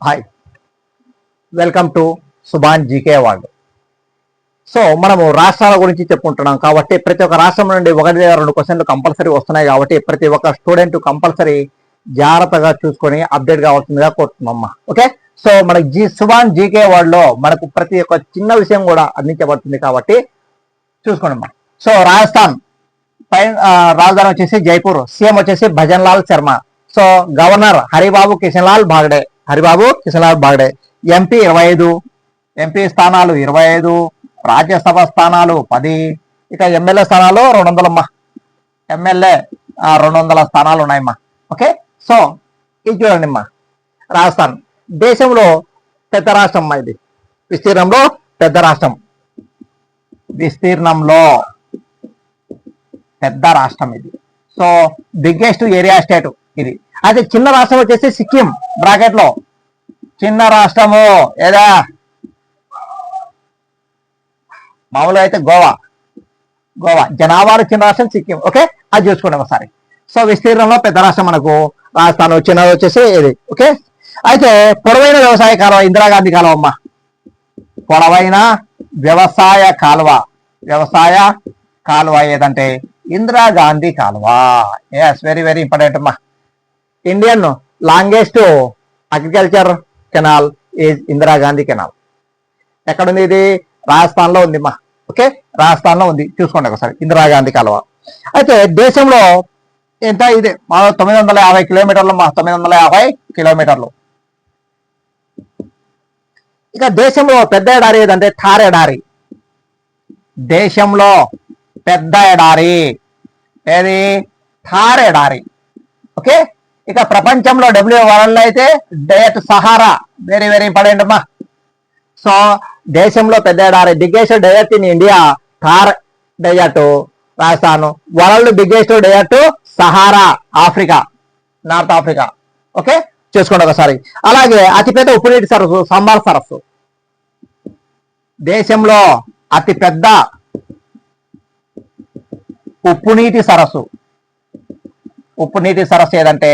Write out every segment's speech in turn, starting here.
Hi, welcome to Subhan GK award. So మనము రాష్ట్రాల గురించి చెప్పుకుంటున్నాం కాబట్టి ప్రతి ఒక్క రాష్ట్రం నుండి ఒకటి లేదా రెండు క్వశ్చన్లు కంపల్సరీ వస్తున్నాయి కాబట్టి ప్రతి ఒక్క స్టూడెంట్ కంపల్సరీ జాగ్రత్తగా చూసుకొని అప్డేట్ కావాల్సిందిగా కోరుతున్నామ్మా. ఓకే, సో మనకి సుభాన్ జీకే అవార్డులో మనకు ప్రతి ఒక్క చిన్న విషయం కూడా అందించబడుతుంది కాబట్టి చూసుకోండి అమ్మా. సో రాజస్థాన్ రాజధాని వచ్చేసి జైపూర్, సీఎం వచ్చేసి bhajan Lal Sharma, so governor Haribabu Kishan Lal Bagde, MP 25, MP స్థానాలు 25, రాజ్యసభ స్థానాలు 10, ఇక ఎమ్మెల్యే స్థానాలు 200 అమ్మా. ఎమ్మెల్యే 200 స్థానాలు ఉన్నాయమ్మా. ఓకే, సో ఇది చూడండి అమ్మా. రాజస్థాన్ దేశంలో పెద్ద రాష్ట్రం అమ్మా. ఇది విస్తీర్ణంలో పెద్ద రాష్ట్రం, విస్తీర్ణంలో పెద్ద రాష్ట్రం ఇది. సో బిగ్గెస్ట్ ఏరియా స్టేట్ ఇది. అయితే చిన్న రాష్ట్రం వచ్చేసి సిక్కిం, బ్రాకెట్ లో చిన్న రాష్ట్రము ఏదా మామూలుగా అయితే గోవా జనాభాలో చిన్న రాష్ట్రం సిక్కిం. ఓకే, అది చూసుకోండి ఒకసారి. సో విస్తీర్ణంలో పెద్ద రాష్ట్రం మనకు రాజస్థాన్, చిన్నది వచ్చేసి ఇది. ఓకే, అయితే పొడవైన వ్యవసాయ కాలువ ఇందిరాగాంధీ కాలువ అమ్మా. పొడవైన వ్యవసాయ కాలువ ఏదంటే ఇందిరాగాంధీ కాలువ. ఎస్, వెరీ వెరీ ఇంపార్టెంట్ అమ్మా. Indian longest agriculture canal is Indira Gandhi canal. ఎక్కడుంది ఇది? రాజస్థాన్ లో ఉంది అమ్మా. ఓకే, రాజస్థాన్ లో ఉంది, చూసుకోండి ఒకసారి ఇందిరాగాంధీ కాలువ. అయితే దేశంలో ఎంత ఇది? 950 కిలోమీటర్లు అమ్మా, 950 కిలోమీటర్లు. ఇక దేశంలో పెద్ద ఎడారి ఏదంటే థార్ ఎడారి. దేశంలో పెద్ద ఎడారి ఏది? థార్ ఎడారి. ఓకే, ఇక ప్రపంచంలో వరల్డ్ అయితే desert Sahara. Very very important అమ్మా. సో దేశంలో పెద్ద ఎడారి, biggest desert in India Thar desert, Rajasthan. World biggest desert Sahara, Africa, North Africa. Okay, చూసుకోండి ఒకసారి. అలాగే అతిపెద్ద ఉప్పునీటి సరస్సు సంబార్ సరస్సు. దేశంలో అతిపెద్ద ఉప్పునీటి సరస్సు ఏదంటే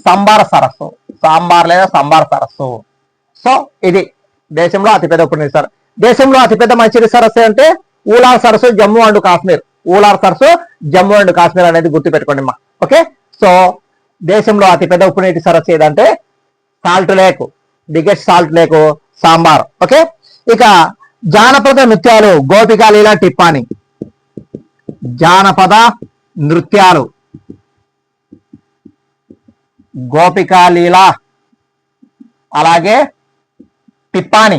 సంబార్ లేదా సంబార్ సరస్సు. సో ఇది దేశంలో అతిపెద్ద ఉప్పునీటి సరస్సు. దేశంలో అతిపెద్ద మంచినీటి సరస్సు అంటే ఊలార్ సరస్సు, జమ్మూ అండ్ కాశ్మీర్ అనేది గుర్తుపెట్టుకోండి అమ్మా. ఓకే, సో దేశంలో అతిపెద్ద ఉప్పునీటి సరస్సు ఏదంటే salt lake, biggest salt lake sambar. Okay, ఇక జానపద నృత్యాలు గోపికా లీలా టిప్పాని. జానపద నృత్యాలు గోపికా లీలా, అలాగే టిప్పాని,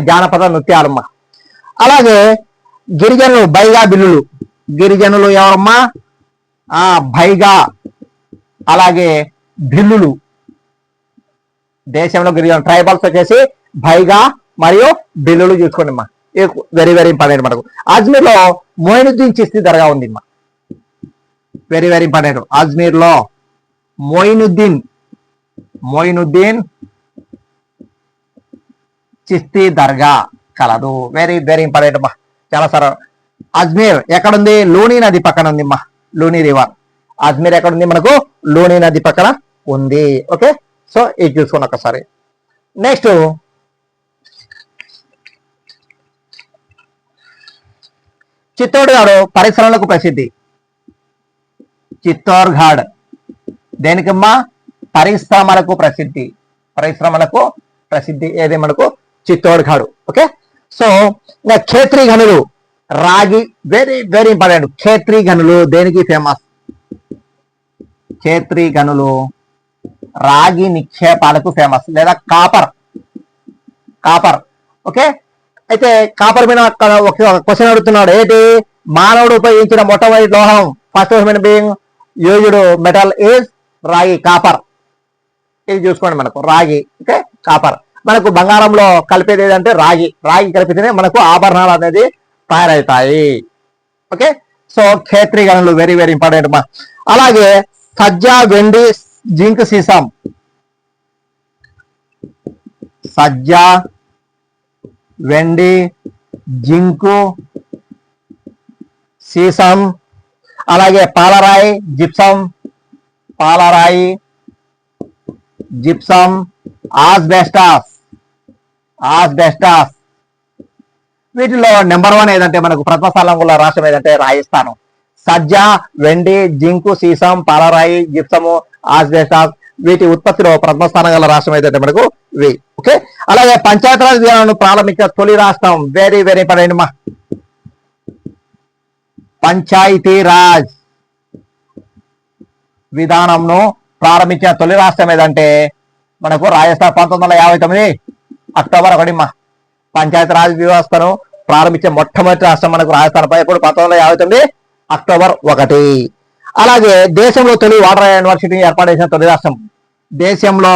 జానపద నృత్యాలమ్మా. అలాగే గిరిజనులు బైగా బిల్లులు. గిరిజనులు ఎవరమ్మా? బైగా, అలాగే బిల్లులు. దేశంలో గిరిజన ట్రైబల్స్ వచ్చేసి బైగా మరియు బిల్లులు చూసుకోండి అమ్మా. Very very important. మనకు అజ్మీర్ లో మొయినుద్దీన్ చిస్తీ దర్గా ఉంది అమ్మా. Very very important. అజ్మీర్ లో మొయినుద్దీన్ చిస్తీ దర్గా కలదు. వెరీ వెరీ ఇంపార్టెంట్ అమ్మా. చాలా సార్. అజ్మీర్ ఎక్కడుంది? లూని నది పక్కన ఉంది అమ్మా. లూని రివర్. అజ్మీర్ ఎక్కడుంది? మనకు లూని నది పక్కన ఉంది. ఓకే, సో ఇది చూసుకోండి ఒకసారి. నెక్స్ట్ చిత్తోర్ఘడ్ పరిశ్రమలకు ప్రసిద్ధి. చిత్తోర్ఘడ్ దేనికమ్మా? పరిశ్రమలకు ప్రసిద్ధి ఏది మనకు? చిత్తోర్ఘడ్. ఓకే, సో క్షేత్రీ గనులు రాగి. Very very important. క్షేత్రీ గనులు దేనికి ఫేమస్? క్షేత్రీ గనులు రాగి నిక్షేపాలకు ఫేమస్, లేదా కాపర్. ఓకే, అయితే కాపర్ మీద ఒక క్వశ్చన్ అడుగుతున్నాడు. ఏంటి? మానవుడు ఉపయోగించిన మొట్టమొదటి లోహం, first human being used metal is రాగి, కాపర్. ఇది చూసుకోండి మనకు రాగి. Okay, copper. మనకు బంగారంలో కలిపేది ఏదంటే రాగి కలిపితేనే మనకు ఆభరణాలు అనేది తయారవుతాయి. ఓకే, సో క్షేత్రీ గనులు వెరీ వెరీ ఇంపార్టెంట్ అమ్మా. అలాగే సజ్జ, వెండి, జింక్, సీసం. సజ్జ, వెండి, జింకు, సీసం, అలాగే పాలరాయి, జిప్సం, పాలరాయి, జిప్సమ్, ఆస్బెస్టాస్. వీటిలో నెంబర్ 1 ఏదంటే మనకు ప్రథమ స్థానంలో రాష్ట్రం ఏదంటే రాజస్థాన్. సజ్జ, వెండి, జింకు, సీసం, పాలరాయి, జిప్సము, ఆస్బెస్టాస్ వీటి ఉత్పత్తిలో ప్రథమ స్థానం గల రాష్ట్రం ఏదంటే మనకు ఇవి. ఓకే, అలాగే పంచాయతీరాజ్ విధానాలను ప్రారంభించిన తొలి రాష్ట్రం వెరీ వెరీ ఇంపార్టెంట్ మా పంచాయతీరాజ్ విధానంను ప్రారంభించిన తొలి రాష్ట్రం ఏదంటే మనకు రాజస్థాన్. 1959 అక్టోబర్ 1 మా పంచాయతీరాజ్ వ్యవస్థను ప్రారంభించే మొట్టమొదటి రాష్ట్రం మనకు రాజస్థాన్. ఎప్పుడు 1959 అక్టోబర్ 1. అలాగే దేశంలో తొలి వాటర్ యూనివర్సిటీని ఏర్పాటు చేసిన తొలి రాష్ట్రం. దేశంలో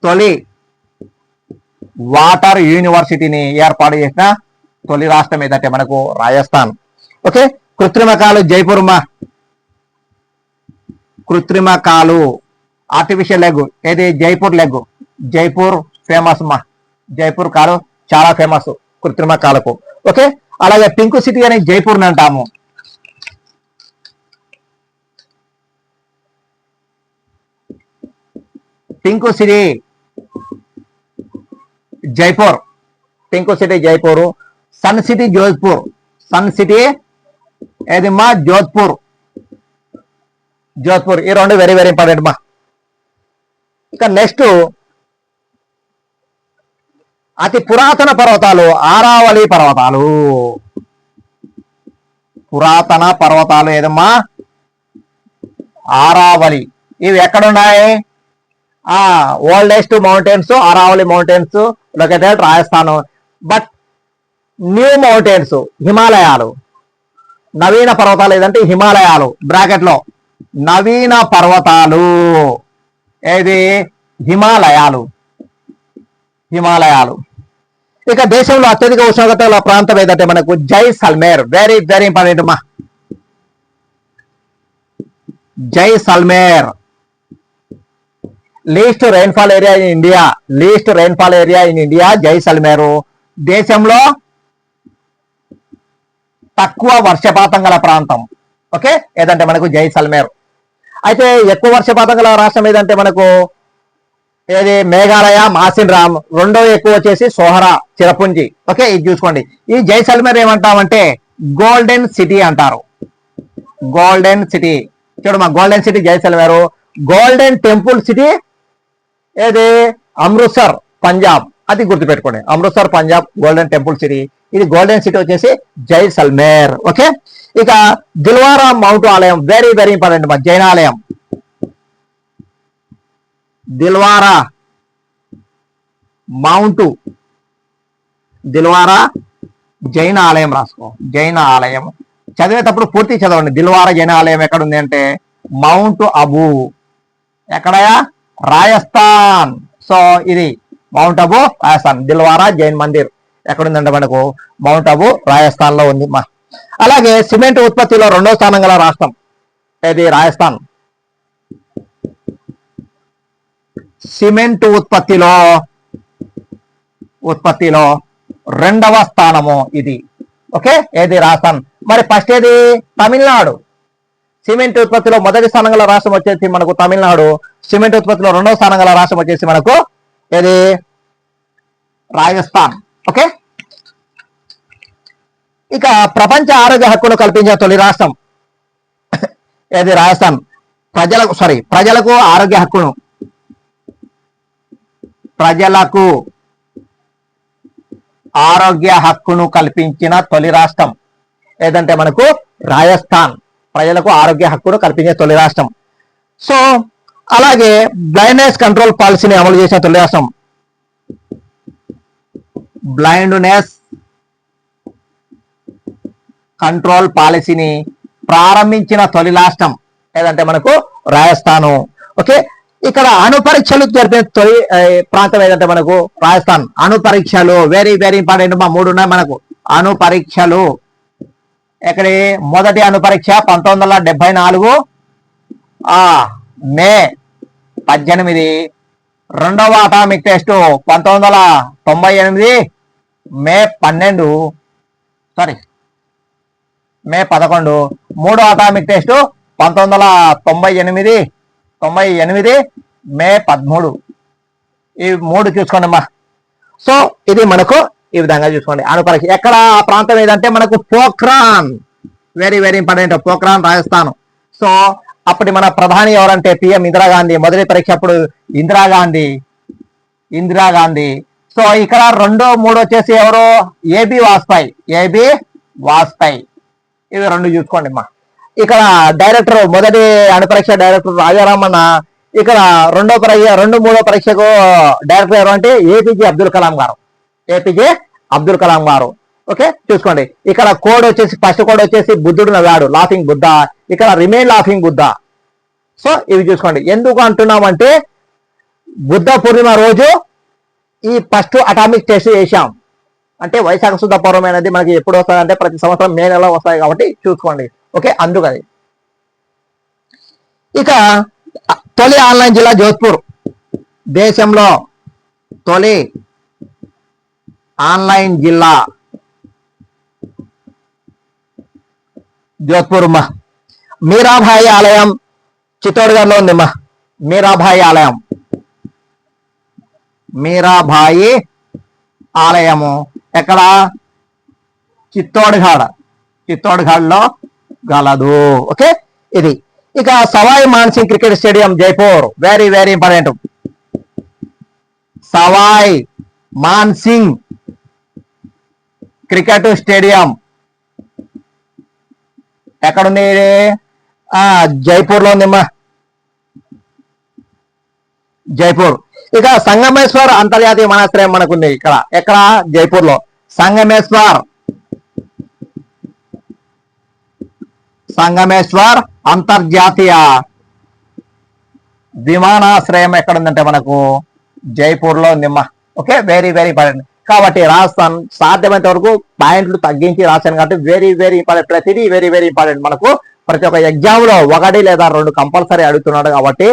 తొలి వాటర్ యూనివర్సిటీని ఏర్పాటు చేసిన తొలి రాష్ట్రం ఏదంటే మనకు రాజస్థాన్. ఓకే, కృత్రిమ కాలు జైపూర్ మా కృత్రిమ కాలు ఆర్టిఫిషియల్ లెగ్ ఏది జైపూర్ లెగ్. జైపూర్ ఫేమస్ మా జైపూర్ కాలు చాలా ఫేమస్ కృత్రిమ కాలకు. ఓకే, అలాగే పింక్ సిటీ అని జైపూర్ అంటాము. Pink city Jaipur. Pink city Jaipur. Sun city Jodhpur. Sun city ఏది మా జోధ్పూర్. ఈ రెండు వెరీ వెరీ ఇంపార్టెంట్ మా. ఇక నెక్స్ట్ అతి పురాతన పర్వతాలు ఆరావళి పర్వతాలు. పురాతన పర్వతాలు ఏదమ్మా ఆరావళి. ఇవి ఎక్కడున్నాయి? Oldest mountains Aravalli mountains located Rajasthan. But new mountains హిమాలయాలు. నవీన పర్వతాలు ఏదంటే హిమాలయాలు బ్రాకెట్ లో నవీన పర్వతాలు ఏది హిమాలయాలు. ఇక దేశంలో అత్యధిక ఉష్ణోగ్రతల ప్రాంతం ఏదంటే మనకు జైసల్మేర్. వెరీ వెరీ ఇంపార్టెంట్ మా Jaisalmer. Least rainfall area in India Jaisalmer. దేశంలో తక్కువ వర్షపాతం గల ప్రాంతం. ఓకే, ఏదంటే మనకు జైసల్మేర్. అయితే ఎక్కువ వర్షపాతం గల రాష్ట్రం ఏదంటే మనకు ఏది మేఘాలయ, మాసిన్ రామ్. రెండో ఎక్కువ వచ్చేసి సోహరా, చిరపుంజి. ఓకే, ఇది చూసుకోండి. ఈ జైసల్మేర్ ఏమంటామంటే గోల్డెన్ సిటీ అంటారు. గోల్డెన్ సిటీ చూడమ్మా, golden city Jaisalmer. Golden temple city ఏది అమృత్సర్ పంజాబ్. అది గుర్తుపెట్టుకోండి, Amritsar Punjab golden temple city. ఇది గోల్డెన్ సిటీ వచ్చేసి జైసల్మేర్. ఓకే, ఇక దిల్వారా మౌంట్ ఆలయం వెరీ వెరీ ఇంపార్టెంట్ మా జైన ఆలయం. దిల్వారా మౌంట్ దిల్వారా జైన ఆలయం రాసుకో. జైన ఆలయం చదివేటప్పుడు పూర్తి చదవండి. దిల్వారా జైన ఆలయం ఎక్కడ ఉంది అంటే మౌంట్ అబూ. ఎక్కడయా? రాజస్థాన్. సో ఇది మౌంట్ అబూ రాజస్థాన్. దిల్వారా జైన్ మందిర్ ఎక్కడుందంటే మనకు మౌంట్ అబూ రాజస్థాన్ లో ఉంది మా. అలాగే సిమెంట్ ఉత్పత్తిలో 2వ స్థానం గల రాష్ట్రం ఏది రాజస్థాన్. సిమెంట్ ఉత్పత్తిలో 2వ స్థానము ఇది. ఓకే, ఏది రాజస్థాన్. మరి ఫస్ట్ ఏది తమిళనాడు. సిమెంట్ ఉత్పత్తిలో మొదటి స్థానం గల రాష్ట్రం వచ్చేసి మనకు తమిళనాడు. సిమెంట్ ఉత్పత్తిలో 2వ స్థానం గల రాష్ట్రం వచ్చేసి మనకు ఏది రాజస్థాన్. ఓకే, ఇక ప్రపంచ ఆరోగ్య హక్కును కల్పించిన తొలి రాష్ట్రం ఏది రాజస్థాన్. ప్రజలకు ఆరోగ్య హక్కును కల్పించిన తొలి రాష్ట్రం ఏదంటే మనకు రాజస్థాన్. ప్రజలకు ఆరోగ్య హక్కును కల్పించే తొలి రాష్ట్రం. సో అలాగే బ్లైండ్నెస్ కంట్రోల్ పాలసీని అమలు చేసిన తొలి రాష్ట్రం. బ్లైండ్నెస్ కంట్రోల్ పాలసీని ప్రారంభించిన తొలి రాష్ట్రం ఏదంటే మనకు రాజస్థాను. ఓకే, ఇక్కడ అణు పరీక్షలు జరిపే తొలి ప్రాంతం ఏదంటే మనకు రాజస్థాన్. అణు పరీక్షలు వెరీ వెరీ ఇంపార్టెంట్ మా. 3 ఉన్నాయి మనకు అణు పరీక్షలు. ఎక్కడి మొదటి అణు పరీక్ష 1974 మే 18. రెండవ అటామిక్ టెస్ట్ 1998 మే 11. మూడో అటామిక్ టెస్ట్ 1998 మే 13. ఈ 3 చూసుకోండి అమ్మా. సో ఇది మనకు ఈ విధంగా చూసుకోండి. అణుపరీక్ష ఎక్కడ ఆ ప్రాంతం ఏదంటే మనకు Pokhran, very very important, Pokhran Rajasthan. So అప్పటి మన ప్రధాని ఎవరంటే పిఎం ఇందిరాగాంధీ. మొదటి పరీక్ష అప్పుడు ఇందిరాగాంధీ. సో ఇక్కడ 2, 3 వచ్చేసి ఎవరు, ఏబి వాజ్పేయి. ఇవి 2 చూసుకోండి అమ్మా. ఇక్కడ డైరెక్టర్, మొదటి అణుపరీక్ష డైరెక్టర్ రాజారామన్న. ఇక్కడ 2, 3 పరీక్షకు డైరెక్టర్ ఎవరు అంటే ఏపీజే అబ్దుల్ కలాం గారు. ఓకే చూసుకోండి. ఇక్కడ కోడ్ వచ్చేసి ఫస్ట్ కోడ్ వచ్చేసి బుద్ధుడు నవ్వాడు, లాఫింగ్ బుద్ధ. ఇక్కడ రిమైన్ లాఫింగ్ బుద్ధ. సో ఇవి చూసుకోండి. ఎందుకు అంటున్నామంటే బుద్ధ పూర్ణిమ రోజు ఈ ఫస్ట్ అటామిక్ టెస్ట్ చేశాం. అంటే వైశాఖ శుద్ధ పౌర్ణమి అనేది మనకి ఎప్పుడు వస్తుంది అంటే ప్రతి సంవత్సరం మే నెలలో వస్తాయి కాబట్టి చూసుకోండి. ఓకే అందుకది. ఇక తొలి ఆన్లైన్ జిల్లా జోధ్పూర్. దేశంలో తొలి ఆన్లైన్ జిల్లా జోధ్పూర్ అమ్మా. మీరాబాయి ఆలయం చిత్తోడ్గఢ్ లో ఉందమ్మా. మీరాబాయి ఆలయము ఎక్కడ, చిత్తోడ్గఢ్ లో గలదు. ఓకే ఇది. ఇక Savoy Man Singh cricket stadium Jaipur, very very important. Savoy Man Singh cricket stadium ఎక్కడుంది, జైపూర్ లో ఉందమ్మా, జైపూర్. ఇక సంగమేశ్వర్ అంతర్జాతీయ విమానాశ్రయం మనకుంది ఇక్కడ, ఎక్కడ, జైపూర్ లో. సంగమేశ్వర్ అంతర్జాతీయ విమానాశ్రయం ఎక్కడ ఉందంటే మనకు జైపూర్ లో ఉందమ్మా. Okay very very important. కాబట్టి రాజస్థాన్ సాధ్యమైనంత వరకు పాయింట్లు తగ్గించి రాశాను కాబట్టి వెరీ వెరీ ఇంపార్టెంట్. ప్రతిదీ వెరీ వెరీ ఇంపార్టెంట్. మనకు ప్రతి ఒక్క ఎగ్జామ్ లో 1 లేదా 2 కంపల్సరీ అడుగుతున్నాడు కాబట్టి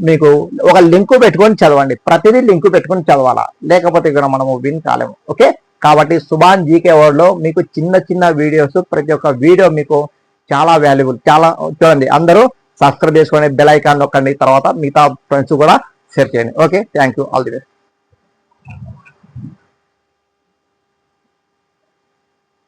మీకు ఒక లింకు పెట్టుకొని చదవండి. ప్రతిదీ లింకు పెట్టుకొని చదవాలా, లేకపోతే ఇక్కడ మనము విన్ కాలేము. ఓకే కాబట్టి సుభాన్ జీకే వర్డ్ లో మీకు చిన్న చిన్న వీడియోస్, ప్రతి ఒక్క వీడియో మీకు చాలా వాల్యుబుల్. చాలా చూడండి, అందరూ సబ్స్క్రైబ్ చేసుకోండి, బెల్ ఐకాన్ నొక్కండి, తర్వాత మిగతా ఫ్రెండ్స్ కూడా షేర్ చేయండి. Okay thank you, all the best.